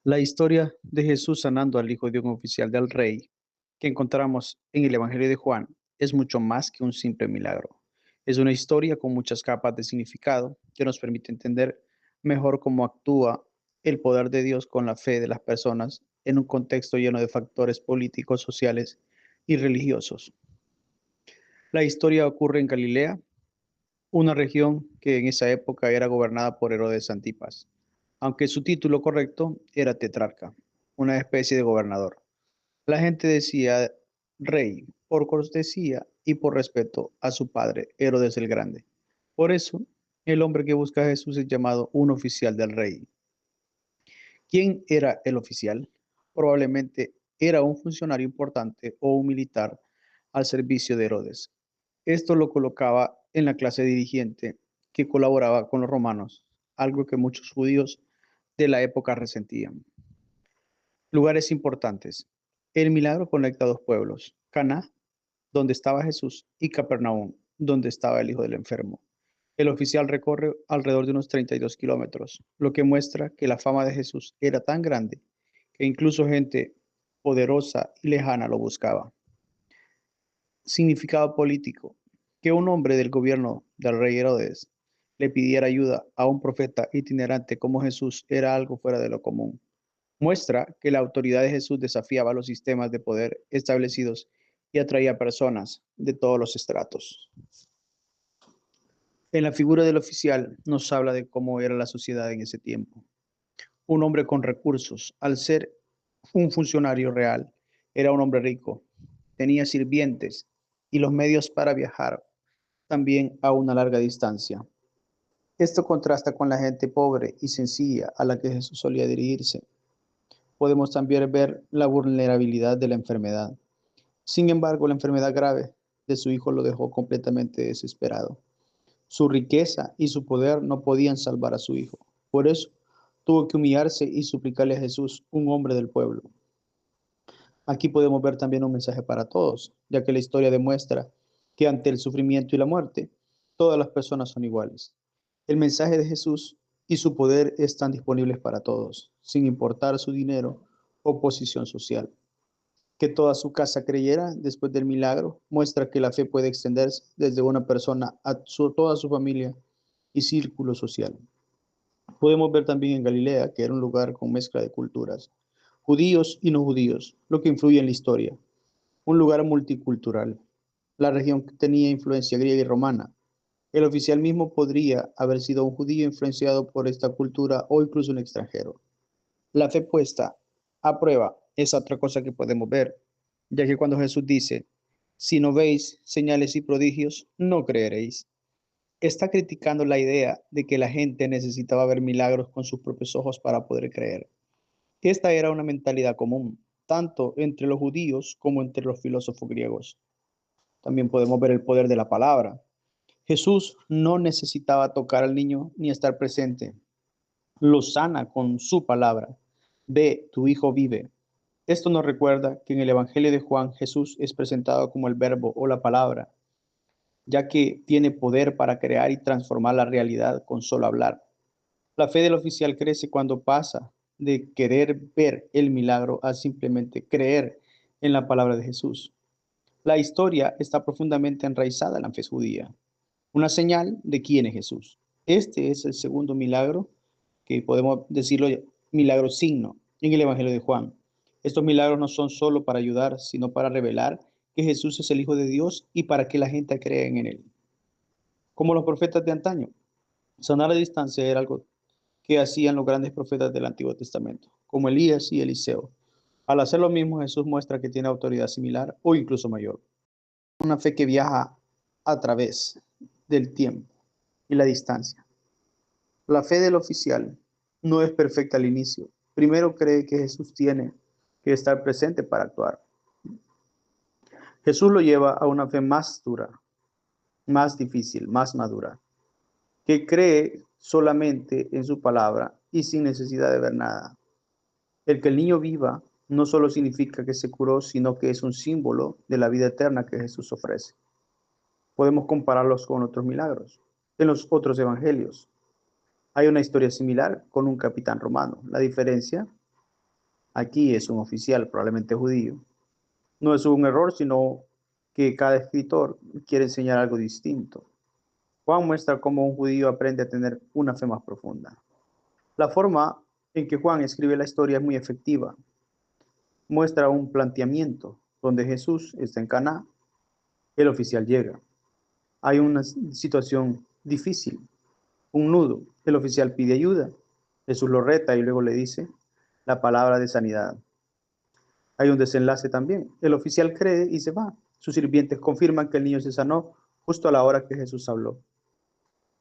La historia de Jesús sanando al hijo de un oficial del rey que encontramos en el Evangelio de Juan es mucho más que un simple milagro. Es una historia con muchas capas de significado que nos permite entender mejor cómo actúa el poder de Dios con la fe de las personas en un contexto lleno de factores políticos, sociales y religiosos. La historia ocurre en Galilea, una región que en esa época era gobernada por Herodes Antipas, aunque su título correcto era tetrarca, una especie de gobernador. La gente decía rey por cortesía y por respeto a su padre, Herodes el Grande. Por eso, el hombre que busca a Jesús es llamado un oficial del rey. ¿Quién era el oficial? Probablemente era un funcionario importante o un militar al servicio de Herodes. Esto lo colocaba en la clase dirigente que colaboraba con los romanos, algo que muchos judíos de la época resentían. Lugares importantes. El milagro conecta a dos pueblos, Caná, donde estaba Jesús, y Capernaum, donde estaba el hijo del enfermo. El oficial recorre alrededor de unos 32 kilómetros, lo que muestra que la fama de Jesús era tan grande que incluso gente poderosa y lejana lo buscaba. Significado político. Que un hombre del gobierno del rey Herodes le pidiera ayuda a un profeta itinerante como Jesús era algo fuera de lo común. Muestra que la autoridad de Jesús desafiaba los sistemas de poder establecidos y atraía personas de todos los estratos. En la figura del oficial nos habla de cómo era la sociedad en ese tiempo. Un hombre con recursos, al ser un funcionario real, era un hombre rico, tenía sirvientes y los medios para viajar también a una larga distancia. Esto contrasta con la gente pobre y sencilla a la que Jesús solía dirigirse. Podemos también ver la vulnerabilidad de la enfermedad. Sin embargo, la enfermedad grave de su hijo lo dejó completamente desesperado. Su riqueza y su poder no podían salvar a su hijo. Por eso tuvo que humillarse y suplicarle a Jesús, un hombre del pueblo. Aquí podemos ver también un mensaje para todos, ya que la historia demuestra que ante el sufrimiento y la muerte, todas las personas son iguales. El mensaje de Jesús y su poder están disponibles para todos, sin importar su dinero o posición social. Que toda su casa creyera después del milagro muestra que la fe puede extenderse desde una persona a toda su familia y círculo social. Podemos ver también en Galilea, que era un lugar con mezcla de culturas, judíos y no judíos, lo que influye en la historia. Un lugar multicultural. La región tenía influencia griega y romana. El oficial mismo podría haber sido un judío influenciado por esta cultura o incluso un extranjero. La fe puesta a prueba es otra cosa que podemos ver, ya que cuando Jesús dice, si no veis señales y prodigios, no creeréis. Está criticando la idea de que la gente necesitaba ver milagros con sus propios ojos para poder creer. Esta era una mentalidad común, tanto entre los judíos como entre los filósofos griegos. También podemos ver el poder de la palabra. Jesús no necesitaba tocar al niño ni estar presente. Lo sana con su palabra. Ve, tu hijo vive. Esto nos recuerda que en el Evangelio de Juan Jesús es presentado como el verbo o la palabra, ya que tiene poder para crear y transformar la realidad con solo hablar. La fe del oficial crece cuando pasa de querer ver el milagro a simplemente creer en la palabra de Jesús. La historia está profundamente enraizada en la fe judía, una señal de quién es Jesús. Este es el segundo milagro, que podemos decirlo milagro signo, en el Evangelio de Juan. Estos milagros no son solo para ayudar, sino para revelar que Jesús es el Hijo de Dios y para que la gente crea en él. Como los profetas de antaño, sanar a distancia era algo que hacían los grandes profetas del Antiguo Testamento, como Elías y Eliseo. Al hacer lo mismo, Jesús muestra que tiene autoridad similar o incluso mayor. Una fe que viaja a través del tiempo y la distancia. La fe del oficial no es perfecta al inicio. Primero cree que Jesús tiene que estar presente para actuar. Jesús lo lleva a una fe más dura, más difícil, más madura, que cree solamente en su palabra y sin necesidad de ver nada. El que el niño viva no solo significa que se curó, sino que es un símbolo de la vida eterna que Jesús ofrece. Podemos compararlos con otros milagros. En los otros evangelios hay una historia similar con un capitán romano. La diferencia Aquí es un oficial, probablemente judío. No es un error, sino que cada escritor quiere enseñar algo distinto. Juan muestra cómo un judío aprende a tener una fe más profunda. La forma en que Juan escribe la historia es muy efectiva. Muestra un planteamiento donde Jesús está en Caná, el oficial llega. Hay una situación difícil, un nudo. El oficial pide ayuda. Jesús lo reta y luego le dice la palabra de sanidad. Hay un desenlace también. El oficial cree y se va. Sus sirvientes confirman que el niño se sanó justo a la hora que Jesús habló.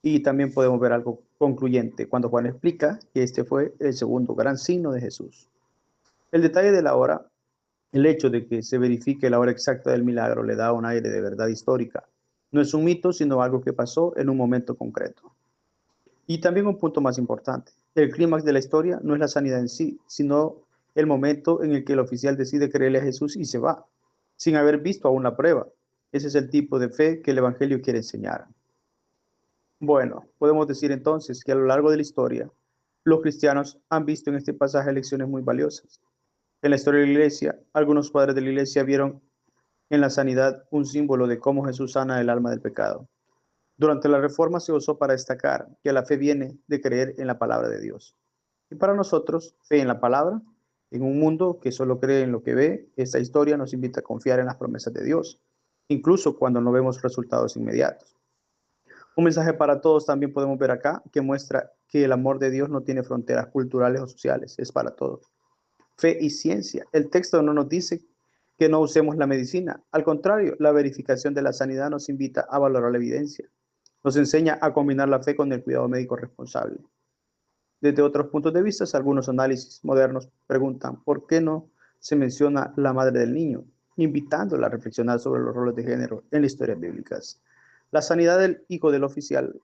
Y también podemos ver algo concluyente cuando Juan explica que este fue el segundo gran signo de Jesús. El detalle de la hora, el hecho de que se verifique la hora exacta del milagro le da un aire de verdad histórica. No es un mito, sino algo que pasó en un momento concreto. Y también un punto más importante. El clímax de la historia no es la sanidad en sí, sino el momento en el que el oficial decide creerle a Jesús y se va, sin haber visto aún la prueba. Ese es el tipo de fe que el Evangelio quiere enseñar. Bueno, podemos decir entonces que a lo largo de la historia, los cristianos han visto en este pasaje lecciones muy valiosas. En la historia de la iglesia, algunos padres de la iglesia vieron en la sanidad un símbolo de cómo Jesús sana el alma del pecado. Durante la Reforma se usó para destacar que la fe viene de creer en la palabra de Dios. Y para nosotros, fe en la palabra, en un mundo que solo cree en lo que ve, esta historia nos invita a confiar en las promesas de Dios, incluso cuando no vemos resultados inmediatos. Un mensaje para todos también podemos ver acá que muestra que el amor de Dios no tiene fronteras culturales o sociales, es para todos. Fe y ciencia. El texto no nos dice que no usemos la medicina. Al contrario, la verificación de la sanidad nos invita a valorar la evidencia. Nos enseña a combinar la fe con el cuidado médico responsable. Desde otros puntos de vista, algunos análisis modernos preguntan por qué no se menciona la madre del niño, invitándola a reflexionar sobre los roles de género en las historias bíblicas. La sanidad del hijo del oficial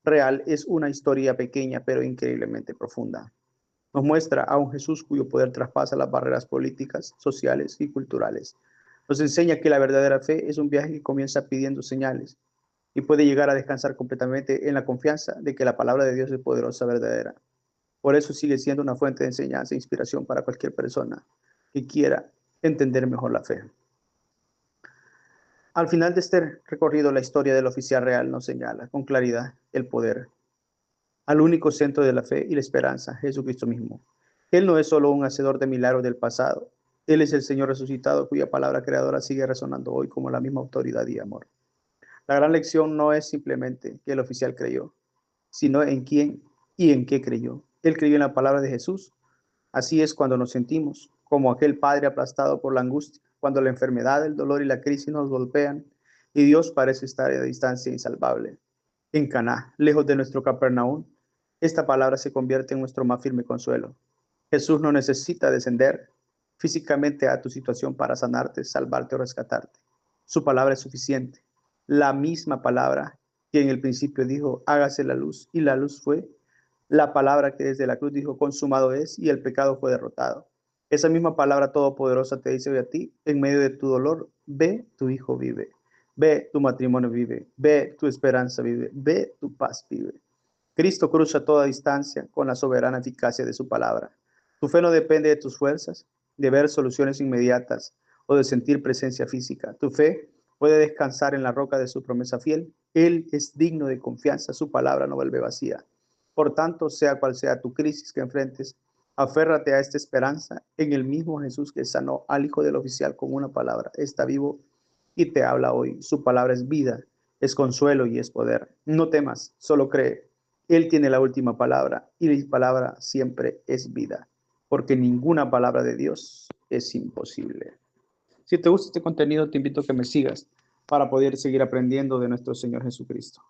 real es una historia pequeña pero increíblemente profunda. Nos muestra a un Jesús cuyo poder traspasa las barreras políticas, sociales y culturales. Nos enseña que la verdadera fe es un viaje que comienza pidiendo señales y puede llegar a descansar completamente en la confianza de que la palabra de Dios es poderosa, verdadera. Por eso sigue siendo una fuente de enseñanza e inspiración para cualquier persona que quiera entender mejor la fe. Al final de este recorrido, la historia del oficial real nos señala con claridad el poder al único centro de la fe y la esperanza, Jesucristo mismo. Él no es solo un hacedor de milagros del pasado, Él es el Señor resucitado cuya palabra creadora sigue resonando hoy como la misma autoridad y amor. La gran lección no es simplemente que el oficial creyó, sino en quién y en qué creyó. Él creyó en la palabra de Jesús. Así es cuando nos sentimos como aquel padre aplastado por la angustia, cuando la enfermedad, el dolor y la crisis nos golpean y Dios parece estar a distancia insalvable. En Caná, lejos de nuestro Capernaum, esta palabra se convierte en nuestro más firme consuelo. Jesús no necesita descender físicamente a tu situación para sanarte, salvarte o rescatarte. Su palabra es suficiente. La misma palabra que en el principio dijo, hágase la luz, y la luz fue. La palabra que desde la cruz dijo, consumado es, y el pecado fue derrotado. Esa misma palabra todopoderosa te dice hoy a ti, en medio de tu dolor, ve, tu hijo vive. Ve, tu matrimonio vive. Ve, tu esperanza vive. Ve, tu paz vive. Cristo cruza toda distancia con la soberana eficacia de su palabra. Tu fe no depende de tus fuerzas, de ver soluciones inmediatas o de sentir presencia física. Tu fe puede descansar en la roca de su promesa fiel. Él es digno de confianza, su palabra no vuelve vacía. Por tanto, sea cual sea tu crisis que enfrentes, aférrate a esta esperanza en el mismo Jesús que sanó al hijo del oficial con una palabra. Está vivo y te habla hoy. Su palabra es vida, es consuelo y es poder. No temas, solo cree. Él tiene la última palabra y la palabra siempre es vida, porque ninguna palabra de Dios es imposible. Si te gusta este contenido, te invito a que me sigas para poder seguir aprendiendo de nuestro Señor Jesucristo.